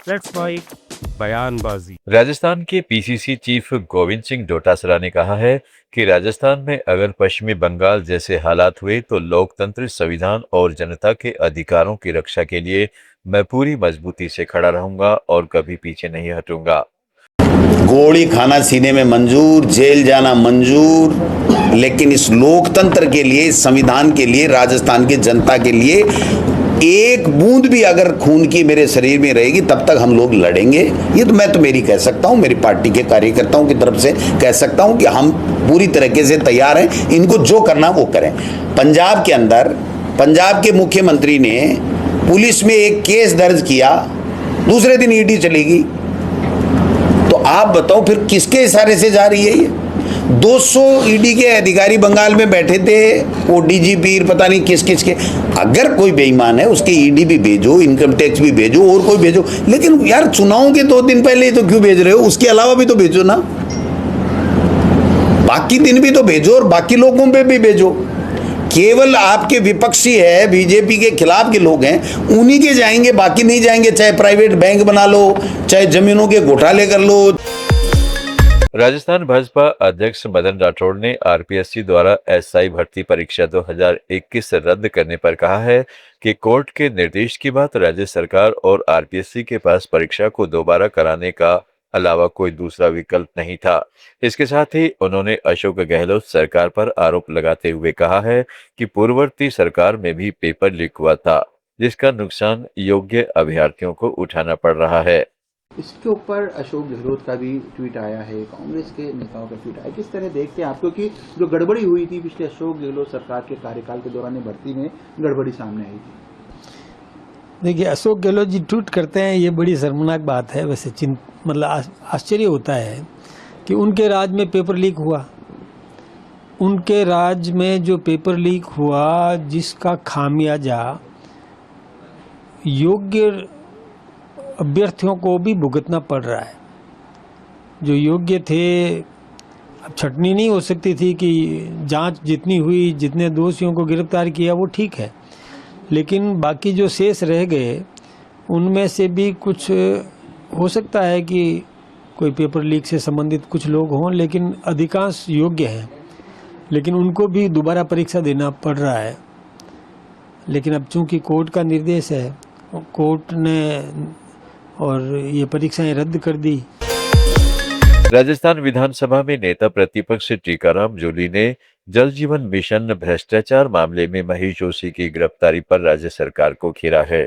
Let's fight बयानबाजी। राजस्थान के PCC chief Govind Singh Dotasra ने कहा है कि राजस्थान में अगर पश्चिमी बंगाल जैसे हालात हुए तो लोकतंत्र, संविधान और जनता के अधिकारों की रक्षा के लिए मैं पूरी मजबूती से खड़ा रहूंगा और कभी पीछे नहीं हटूंगा। गोली खाना सीने में मंजूर, जेल जाना मंजूर, लेकिन इस लोकतंत्र के लिए, इस संविधान के लिए, राजस्थान की जनता के लिए एक बूंद भी अगर खून की मेरे शरीर में रहेगी तब तक हम लोग लड़ेंगे। ये तो मैं तो मेरी कह सकता हूं, मेरी पार्टी के कार्यकर्ताओं की तरफ से कह सकता हूं कि हम पूरी तरीके से तैयार हैं, इनको जो करना वो करें। पंजाब के अंदर पंजाब के मुख्यमंत्री ने पुलिस में एक केस दर्ज किया, दूसरे दिन ईडी चलेगी। तो आप बताओ फिर किसके इशारे से जा रही है ये? 200 ईडी के अधिकारी बंगाल में बैठे थे, वो डीजीपी पता नहीं किस किस के। अगर कोई बेईमान है उसके ईडी भी भेजो, इनकम टैक्स भी भेजो और कोई भेजो, लेकिन यार चुनाव के 2 दिन पहले ही तो क्यों भेज रहे हो? उसके अलावा भी तो भेजो ना, बाकी दिन भी तो भेजो और बाकी लोगों पे भी भेजो। केवल आपके विपक्षी है, बीजेपी के खिलाफ के लोग हैं, उन्हीं के जाएंगे, बाकी नहीं जाएंगे। चाहे प्राइवेट बैंक बना लो, चाहे जमीनों के घोटाले कर लो। राजस्थान भाजपा अध्यक्ष मदन राठौड़ ने आरपीएससी द्वारा एसआई भर्ती परीक्षा 2021 रद्द करने पर कहा है कि कोर्ट के निर्देश के बाद राज्य सरकार और आरपीएससी के पास परीक्षा को दोबारा कराने का अलावा कोई दूसरा विकल्प नहीं था। इसके साथ ही उन्होंने अशोक गहलोत सरकार पर आरोप लगाते हुए कहा है कि पूर्ववर्ती सरकार में भी पेपर लीक हुआ था, जिसका नुकसान योग्य अभ्यर्थियों को उठाना पड़ रहा है। इसके ऊपर अशोक गहलोत का भी ट्वीट आया है, कांग्रेस के नेताओं का ट्वीट आया। किस तरह देखते हैं आप, क्योंकि जो गड़बड़ी हुई थी पिछले अशोक गहलोत सरकार के कार्यकाल के दौरान भर्ती में गड़बड़ी सामने आई थी? देखिए, अशोक गहलोत जी ट्वीट करते हैं, ये बड़ी शर्मनाक बात है। वैसे मतलब आश्चर्य होता है कि उनके राज में पेपर लीक हुआ। उनके राज में जो पेपर लीक हुआ, जिसका खामियाजा योग्य अभ्यर्थियों को भी भुगतना पड़ रहा है। जो योग्य थे, अब छटनी नहीं हो सकती थी कि जांच जितनी हुई, जितने दोषियों को गिरफ्तार किया वो ठीक है, लेकिन बाकी जो शेष रह गए उनमें से भी कुछ हो सकता है कि कोई पेपर लीक से संबंधित कुछ लोग हों, लेकिन अधिकांश योग्य हैं, लेकिन उनको भी दोबारा परीक्षा देना पड़ रहा है। लेकिन अब चूंकि कोर्ट का निर्देश है, कोर्ट ने और ये परीक्षाएं रद्द कर दी। राजस्थान विधानसभा में नेता प्रतिपक्ष टीकाराम जूली ने जल जीवन मिशन भ्रष्टाचार मामले में महेश जोशी की गिरफ्तारी पर राज्य सरकार को घेरा है।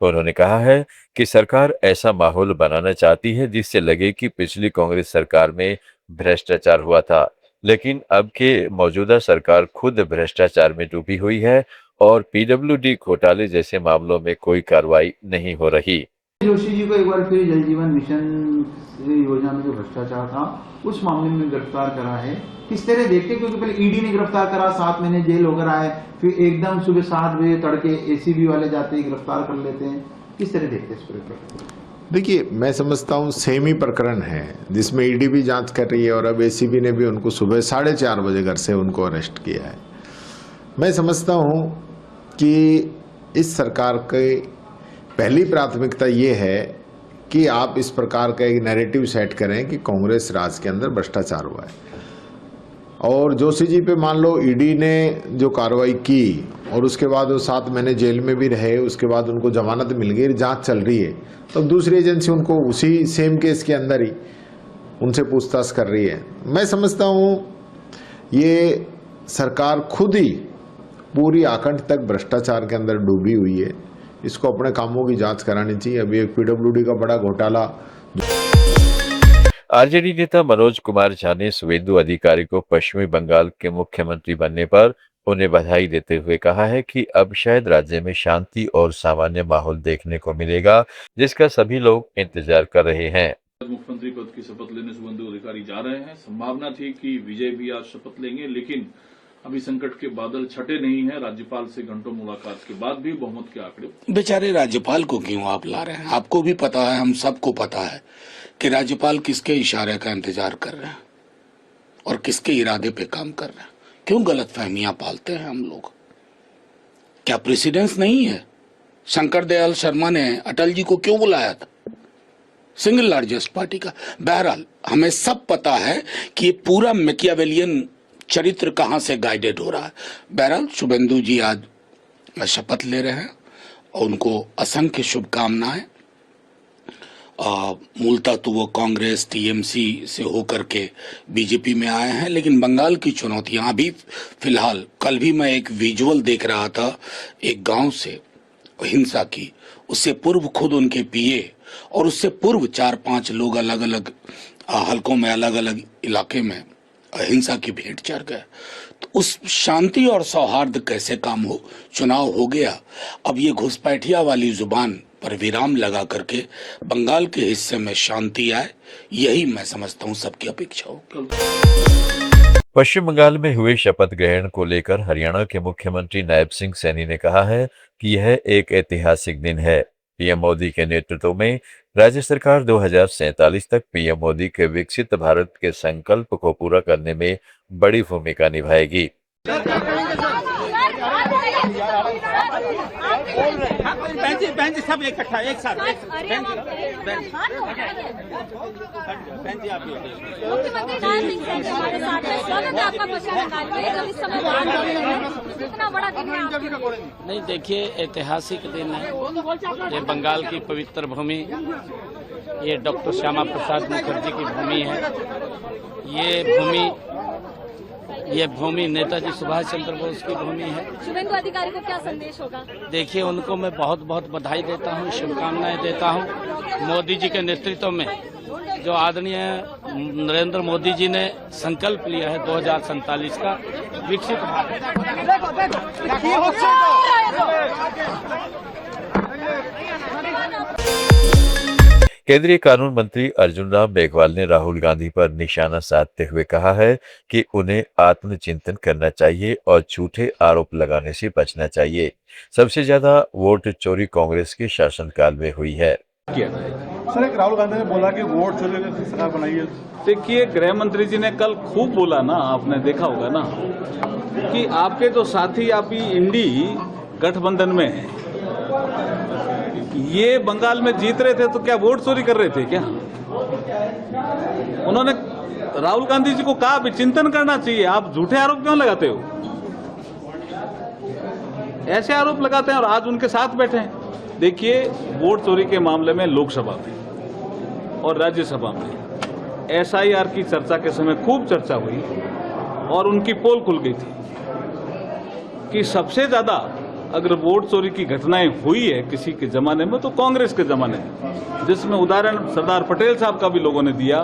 उन्होंने कहा है कि सरकार ऐसा माहौल बनाना चाहती है जिससे लगे कि पिछली कांग्रेस सरकार में भ्रष्टाचार हुआ था, लेकिन अब के मौजूदा सरकार खुद भ्रष्टाचार में डूबी हुई है और पीडब्ल्यूडी घोटाले जैसे मामलों में कोई कार्रवाई नहीं हो रही। जोशी जी को एक बार फिर जल जीवन मिशन योजना में जो भ्रष्टाचार था उस मामले में गिरफ्तार करा है। किस तरह देखते, क्योंकि पहले ईडी ने गिरफ्तार करा, 7 महीने जेल होकर आए, फिर एकदम सुबह 7 बजे तड़के एसीबी वाले जाते ही गिरफ्तार कर लेते हैं। किस तरह देखते हैं इस प्रकरण? देखिए, मैं समझता हूँ सेम ही प्रकरण है जिसमें ईडी भी जांच कर रही है और अब एसीबी ने भी उनको सुबह 4:30 बजे घर से उनको अरेस्ट किया है। मैं समझता हूँ कि इस सरकार की पहली प्राथमिकता ये है कि आप इस प्रकार का एक नैरेटिव सेट करें कि कांग्रेस राज के अंदर भ्रष्टाचार हुआ है। और जोशी जी पे मान लो ईडी ने जो कार्रवाई की और उसके बाद वो 7 महीने जेल में भी रहे, उसके बाद उनको जमानत मिल गई, जांच चल रही है, तो दूसरी एजेंसी उनको उसी सेम केस के अंदर ही उनसे पूछताछ कर रही है। मैं समझता हूँ ये सरकार खुद ही पूरी आखंड तक भ्रष्टाचार के अंदर डूबी हुई है। इसको अपने कामों की जांच करानी चाहिए। अभी एक पीडब्ल्यूडी का बड़ा घोटाला। आरजेडी नेता मनोज कुमार झा ने शुवेंदु अधिकारी को पश्चिमी बंगाल के मुख्यमंत्री बनने पर उन्हें बधाई देते हुए कहा है कि अब शायद राज्य में शांति और सामान्य माहौल देखने को मिलेगा, जिसका सभी लोग इंतजार कर रहे हैं। मुख्यमंत्री पद की शपथ लेने शुवेंदु अधिकारी जा रहे हैं। संभावना थी कि विजय भी आज शपथ लेंगे, लेकिन अभी संकट के बादल छटे नहीं हैं। राज्यपाल से घंटों मुलाकात के बाद भी बहुमत के आंकड़े। बेचारे राज्यपाल को क्यों आप ला रहे हैं? आपको भी पता है, हम सबको पता है कि राज्यपाल किसके इशारे का इंतजार कर रहे हैं और किसके इरादे पे काम कर रहे हैं। क्यों गलतफहमियां पालते हैं हम लोग? क्या प्रेसिडेंस नहीं है? शंकर दयाल शर्मा ने अटल जी को क्यों बुलाया था? सिंगल लार्जेस्ट पार्टी का। बहरहाल हमें सब पता है कि ये पूरा मैकियावेलियन चरित्र कहां से गाइडेड हो रहा है। बहरहाल शुभेंदु जी आज शपथ ले रहे हैं और उनको असंख्य शुभकामनाएं। मूलतः तो वो कांग्रेस टीएमसी से होकर के बीजेपी में आए हैं, लेकिन बंगाल की चुनौतियां अभी फिलहाल, कल भी मैं एक विजुअल देख रहा था एक गांव से हिंसा की, उससे पूर्व खुद उनके पीए और उससे पूर्व 4-5 लोग अलग अलग हलकों में, अलग अलग इलाके में हिंसा की भेंट चढ़ गए। तो उस शांति और सौहार्द कैसे काम हो, चुनाव हो गया, अब ये घुसपैठिया वाली जुबान पर विराम लगा करके बंगाल के हिस्से में शांति आए, यही मैं समझता हूँ सबकी अपेक्षा होगी। पश्चिम बंगाल में हुए शपथ ग्रहण को लेकर हरियाणा के मुख्यमंत्री नायब सिंह सैनी ने कहा है कि यह एक ऐतिहासिक दिन है। पीएम मोदी के नेतृत्व में राज्य सरकार 2047 तक पीएम मोदी के विकसित भारत के संकल्प को पूरा करने में बड़ी भूमिका निभाएगी। सब इकट्ठा एक साथ नहीं, देखिए ऐतिहासिक दिन है ये। बंगाल की पवित्र भूमि, ये डॉक्टर श्यामा प्रसाद मुखर्जी की भूमि है। ये भूमि नेताजी सुभाष चंद्र बोस की भूमि है। शुभेंदु अधिकारी को क्या संदेश होगा? देखिए, उनको मैं बहुत बहुत बधाई देता हूँ, शुभकामनाएं देता हूँ। मोदी जी के नेतृत्व में जो आदरणीय नरेंद्र मोदी जी ने संकल्प लिया है 2047 का विकसित भारत। केंद्रीय कानून मंत्री अर्जुन राम मेघवाल ने राहुल गांधी पर निशाना साधते हुए कहा है कि उन्हें आत्मचिंतन करना चाहिए और झूठे आरोप लगाने से बचना चाहिए। सबसे ज्यादा वोट चोरी कांग्रेस के शासनकाल में हुई है। सर, एक राहुल गांधी ने बोला कि वोट चोरी की सरकार बनाइए। देखिए, गृह मंत्री जी ने कल खूब बोला ना, आपने देखा होगा ना, कि आपके जो साथी आपकी इंडी गठबंधन में है, ये बंगाल में जीत रहे थे तो क्या वोट चोरी कर रहे थे क्या? उन्होंने राहुल गांधी जी को कहा भी चिंतन करना चाहिए, आप झूठे आरोप क्यों लगाते हो? ऐसे आरोप लगाते हैं और आज उनके साथ बैठे हैं। देखिए, वोट चोरी के मामले में लोकसभा में और राज्यसभा में एसआईआर की चर्चा के समय खूब चर्चा हुई और उनकी पोल खुल गई थी कि सबसे ज्यादा अगर वोट चोरी की घटनाएं हुई है किसी के जमाने में तो कांग्रेस के जमाने में, जिसमें उदाहरण सरदार पटेल साहब का भी लोगों ने दिया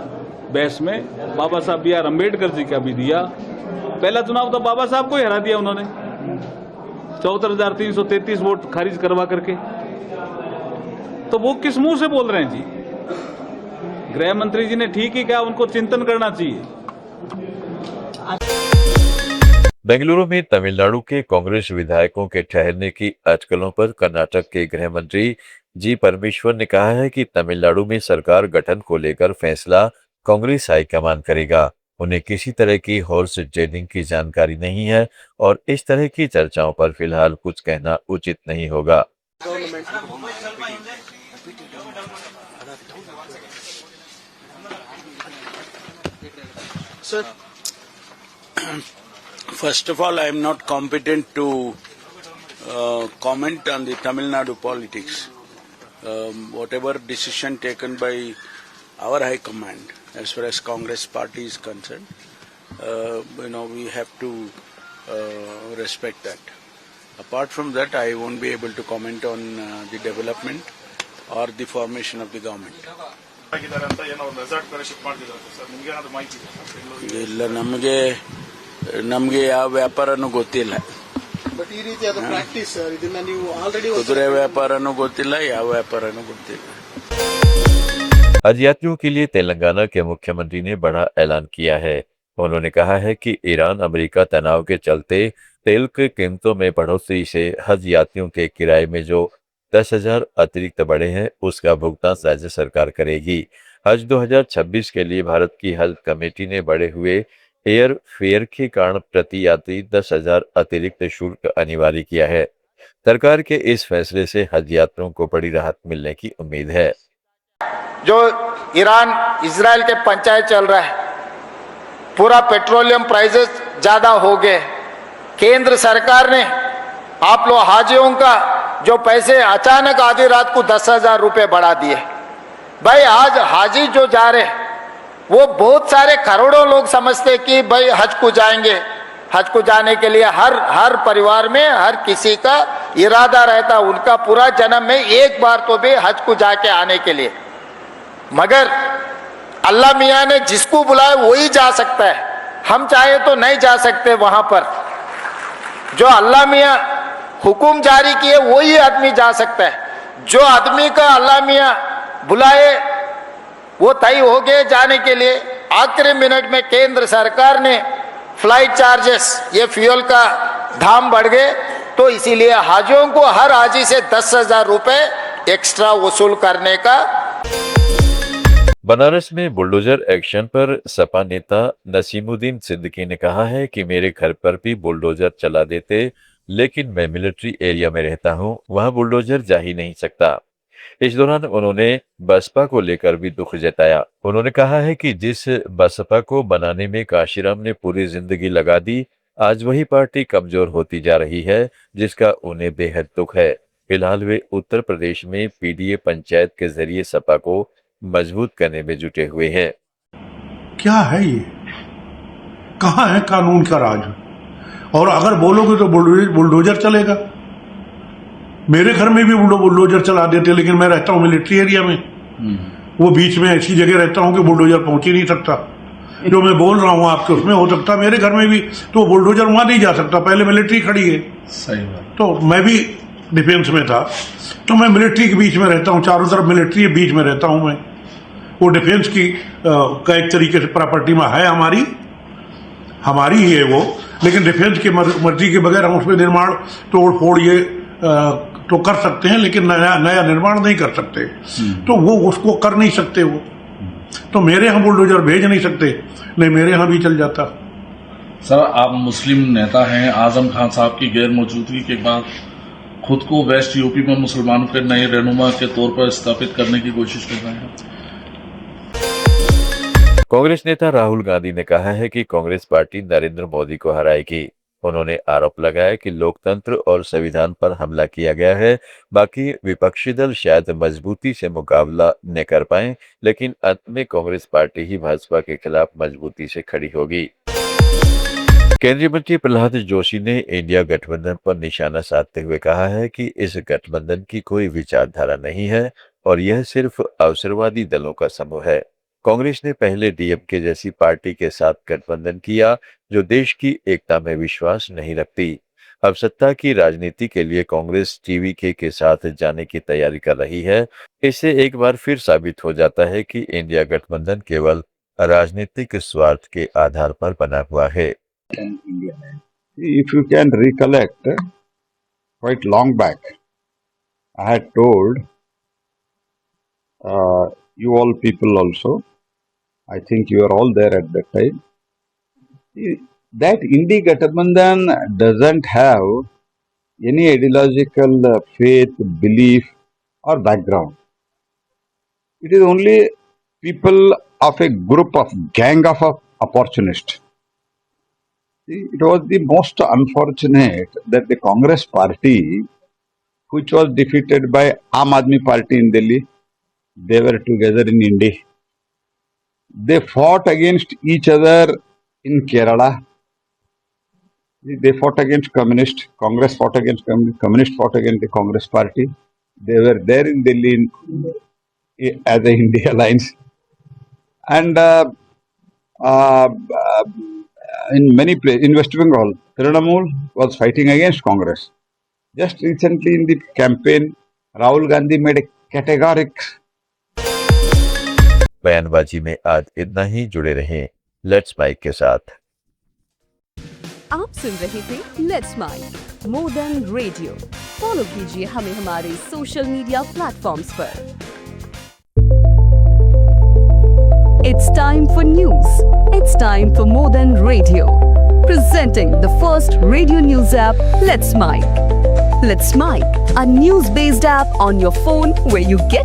बहस में, बाबा साहब B.R. अम्बेडकर जी का भी दिया। पहला चुनाव तो बाबा साहब को ही हरा दिया उन्होंने 74,333 वोट खारिज करवा करके। तो वो किस मुंह से बोल रहे हैं जी? गृह मंत्री जी ने ठीक ही कहा, उनको चिंतन करना चाहिए। बेंगलुरु में तमिलनाडु के कांग्रेस विधायकों के ठहरने की अटकलों पर कर्नाटक के गृह मंत्री जी परमेश्वर ने कहा है कि तमिलनाडु में सरकार गठन को लेकर फैसला कांग्रेस हाईकमान करेगा। उन्हें किसी तरह की हॉर्स ट्रेडिंग की जानकारी नहीं है और इस तरह की चर्चाओं पर फिलहाल कुछ कहना उचित नहीं होगा। Sir, first of all, I am not competent to comment on the Tamil Nadu politics. Whatever decision taken by our High Command, as far as Congress party is concerned, we have to respect that. Apart from that, I won't be able to comment on the development or the formation of the government. ಇಲ್ಲ, ನಮಗೆ ಯಾವ ವ್ಯಾಪಾರನೂ ಗೊತ್ತಿಲ್ಲ. ಕುದುರೆ ವ್ಯಾಪಾರನೂ ಗೊತ್ತಿಲ್ಲ, ಯಾವ ವ್ಯಾಪಾರನೂ ಗೊತ್ತಿಲ್ಲ. हज यात्रियों के लिए तेलंगाना के मुख्यमंत्री ने बड़ा ऐलान किया है। उन्होंने कहा है कि ईरान अमेरिका तनाव के चलते तेल की कीमतों में बढ़ोतरी से हज यात्रियों के किराए में जो 10,000 अतिरिक्त बढ़े हैं उसका भुगतान राज्य सरकार करेगी। हज 2026 के लिए भारत की हज कमेटी ने बढ़े हुए एयर फेयर के कारण प्रति यात्री 10,000 अतिरिक्त शुल्क अनिवार्य किया है। सरकार के इस फैसले से हज यात्रियों को बड़ी राहत मिलने की उम्मीद है। जो ईरान इजराइल के पंचायत चल रहा है, पूरा पेट्रोलियम प्राइसेस ज़्यादा हो गए। केंद्र सरकार ने आप लोग हाजियों का जो पैसे अचानक आधी रात को 10,000 रुपये बढ़ा दिए। भाई आज हाजी जो जा रहे वो बहुत सारे करोड़ों लोग समझते कि भाई हज को जाएंगे। हज को जाने के लिए हर परिवार में हर किसी का इरादा रहता, उनका पूरा जन्म में एक बार तो भी हज को जाके आने के लिए। मगर अल्लाह मियाँ ने जिसको बुलाया वही जा सकता है, हम चाहे तो नहीं जा सकते वहां पर। जो अल्लाह मियाँ हुकुम जारी किए वही आदमी जा सकता है। जो आदमी का अल्लाह मियाँ बुलाए वो तय हो गए जाने के लिए। आखिरी मिनट में केंद्र सरकार ने फ्लाइट चार्जेस, ये फ्यूल का दाम बढ़ गए, तो इसीलिए हाजियों को हर हाजी से 10,000 रुपये एक्स्ट्रा वसूल करने का। बनारस में बुलडोजर एक्शन पर सपा नेता नसीमुद्दीन सिद्दीकी ने कहा है कि मेरे घर पर भी बुलडोजर चला देते, लेकिन मैं मिलिट्री एरिया में रहता हूं, वहां बुलडोजर जा ही नहीं सकता। इस दौरान उन्होंने बसपा को लेकर भी दुख जताया। उन्होंने कहा है कि जिस बसपा को बनाने में काशीराम ने पूरी जिंदगी लगा दी, आज वही पार्टी कमजोर होती जा रही है, जिसका उन्हें बेहद दुख है। फिलहाल वे उत्तर प्रदेश में पीडीए पंचायत के जरिए सपा को मजबूत करने में जुटे हुए हैं। क्या है ये? कहाँ है कानून का राज? और अगर बोलोगे तो बुलडोजर चलेगा। मेरे घर में भी बुलडोजर चला देते, लेकिन मैं रहता हूं मिलिट्री एरिया में। वो बीच में ऐसी जगह रहता हूं कि बुलडोजर पहुंच ही नहीं सकता। जो मैं बोल रहा हूं आपके उसमें हो सकता, मेरे घर में भी तो बुलडोजर वहां नहीं जा सकता, पहले मिलिट्री खड़ी है। सही बात। तो मैं भी डिफेंस में था, तो मैं मिलिट्री के बीच में रहता हूं, चारों तरफ मिलिट्री के बीच में रहता हूं मैं। वो डिफेंस की का एक तरीके से प्रॉपर्टी में है, हमारी ही है वो, लेकिन डिफेंस की मर्जी के बगैर हम उसमें निर्माण तोड़ फोड़ ये तो कर सकते हैं, लेकिन नया निर्माण नहीं कर सकते। तो वो उसको कर नहीं सकते वो। तो मेरे यहाँ बुलडोजर भेज नहीं सकते, नहीं मेरे यहाँ भी चल जाता। सर, आप मुस्लिम नेता हैं, आजम खान साहब की गैर मौजूदगी के बाद खुद को वेस्ट यूपी में मुसलमानों के नए रहनुमा के तौर पर स्थापित करने की कोशिश कर रहे हैं। कांग्रेस नेता राहुल गांधी ने कहा है कि कांग्रेस पार्टी नरेंद्र मोदी को हराएगी। उन्होंने आरोप लगाया कि लोकतंत्र और संविधान पर हमला किया गया है, बाकी विपक्षी दल शायद मजबूती से मुकाबला न कर पाए, लेकिन अंत में कांग्रेस पार्टी ही भाजपा के खिलाफ मजबूती से खड़ी होगी। केंद्रीय मंत्री प्रहलाद जोशी ने इंडिया गठबंधन पर निशाना साधते हुए कहा है कि इस गठबंधन की कोई विचारधारा नहीं है और यह सिर्फ अवसरवादी दलों का समूह है। कांग्रेस ने पहले डीएमके जैसी पार्टी के साथ गठबंधन किया, जो देश की एकता में विश्वास नहीं रखती। अब सत्ता की राजनीति के लिए कांग्रेस टीवीके के साथ जाने की तैयारी कर रही है। इससे एक बार फिर साबित हो जाता है कि इंडिया गठबंधन केवल राजनीतिक स्वार्थ के आधार पर बना हुआ है। If you can recollect, quite long back, I had told you all people also, I think you are all there at that time, that Indi Gathbandhan doesn't have any ideological faith, belief or background. It is only people of a group of gang of opportunists. It was the most unfortunate that the Congress party, which was defeated by Aam Aadmi Party in Delhi, they were together in India. They fought against each other in Kerala. They fought against communist. Congress fought against communist fought against the Congress party. They were there in Delhi as a India Alliance, and in many places in West Bengal, Trinamool was fighting against Congress. Just recently in the campaign, Rahul Gandhi made a categoric. बयानबाजी में आज इतना ही। जुड़े रहें let's mic के साथ। आप सुन रहे थे let's make more than radio. Follow कीजिए हमें हमारे सोशल मीडिया प्लेटफॉर्म्स पर। It's time for news. It's time for More Than Radio. Presenting the first radio news app, Let's Mic. Let's Mic, a news-based app on your phone where you get